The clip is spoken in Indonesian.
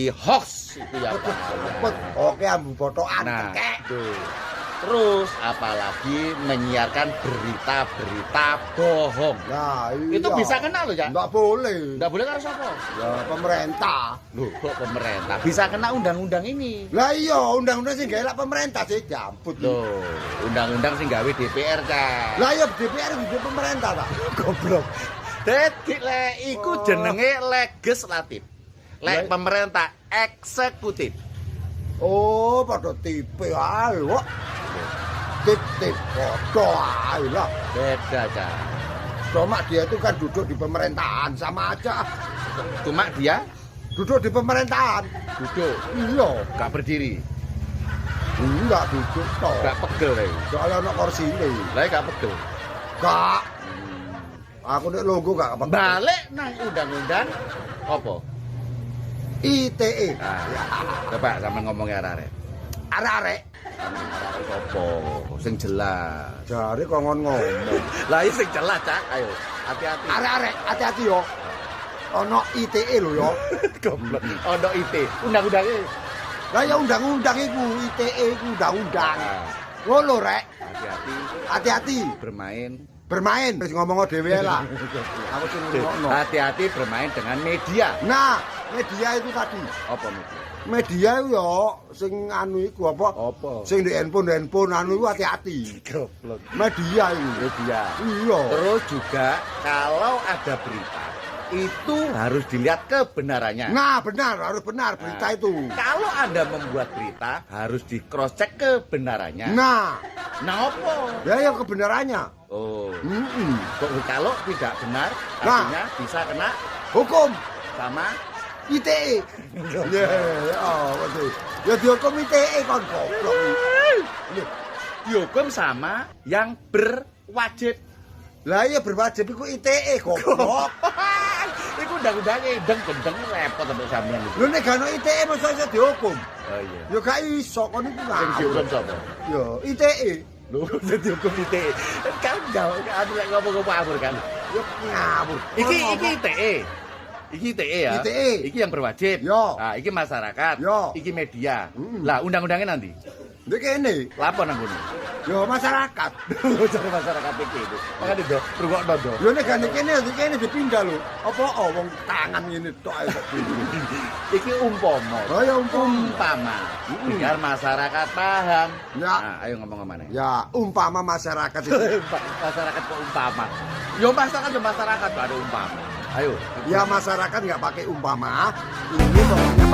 anti hoax itu ya Pak. Oke, ambu botokan Nah, tekek. tuh. Terus apalagi menyiarkan berita-berita bohong. Nah, Itu iya. bisa kena loh, ya? Enggak boleh. Enggak boleh karo sapa? Ya pemerintah. Loh, kok pemerintah bisa kena undang-undang ini? Lah iya, undang-undang sing gawe pemerintah sih jamput. Loh, undang-undang sing gawe DPR ta. Lah iya DPR itu pemerintah ta. Goblok. Dadi lek iku jenenge legislatif. Lek pemerintah eksekutif. Oh, pada tipe ae kok. Tip-tip foto ae lah. Beda, Cak. Cuma dia itu kan duduk di pemerintahan sama aja. Cuma dia Duduk di pemerintahan. duduk, Iya, gak berdiri, enggak duduk toh. gak pegel lek. Soalnya ono kursi ini. Lah gak pegel. Gak. Aku nek longgo gak apa. Balik nang undang-undang apa? ITE. Nah, coba sampean ngomong ya arek. Arek-arek. Sopo sing jelas. Jare kongon ngomong. Lah iki sing jelas, Cak. Ayo, hati-hati. Arek-arek, hati-hati yo. Ono ITE lho yo. Goblok. Ono IT, undang-undange. Lah ya undang-undang iku, ITE iku undang-undang. Nah, Ngono rek. hati-hati Hati-hati bermain. bermain wis ngomong dhewe lah. Aku sing ngono. Hati-hati bermain dengan media. Nah, media itu tadi. Apa media? Media itu yo sing anu iku apa? Apa? Sing di handphone anu iku hati-hati. Goblok. Media itu. Media. Iya. Terus juga kalau ada berita itu harus dilihat kebenarannya. Nah, benar, harus benar berita Nah, itu. Kalau Anda membuat berita harus di cross check kebenarannya. Nah, apa? ya kebenarannya. Oh. Mm-mm. Kalau tidak benar Nah. artinya bisa kena Hukum sama ITE. Ya, betul. Ya dihukum ITE kon goblok. dihukum sama yang berwajib. Lah iya berwajib iku ITE goblok. Iku undang-undangnya gendeng repot sampai sampean itu. Lho nek gak ono ITE masa iso dihukum. Oh iya. Ya gak iso kon iku Sing dihukum sapa? Ya ITE. Lho, dihukum ITE. Kan jauh ada lek ngomong-ngomong abur kan. Ya ngawur. Iki ITE. Iki ITE ya. ITE. Iki yang berwajib. Yo. Nah, iki masyarakat. Yo. Iki media. Mm. Lah, undang-undangnya nanti. Ndek kene. Lapo nang kono? Ya masyarakat. Cara masyarakat iki itu. Makane do, rungokno do. Ya nek gak kene dipindah lho. Apa wong tangan ngene tok ae. Iki umpama. Oh ya Umpama. Biar masyarakat paham. Ya. Nah, ayo ngomong kemana? Ya umpama masyarakat itu. Masyarakat kok umpama. Yo masyarakat gak ada umpama. Ayo. Ya masyarakat nggak pakai umpama. Ini pokoknya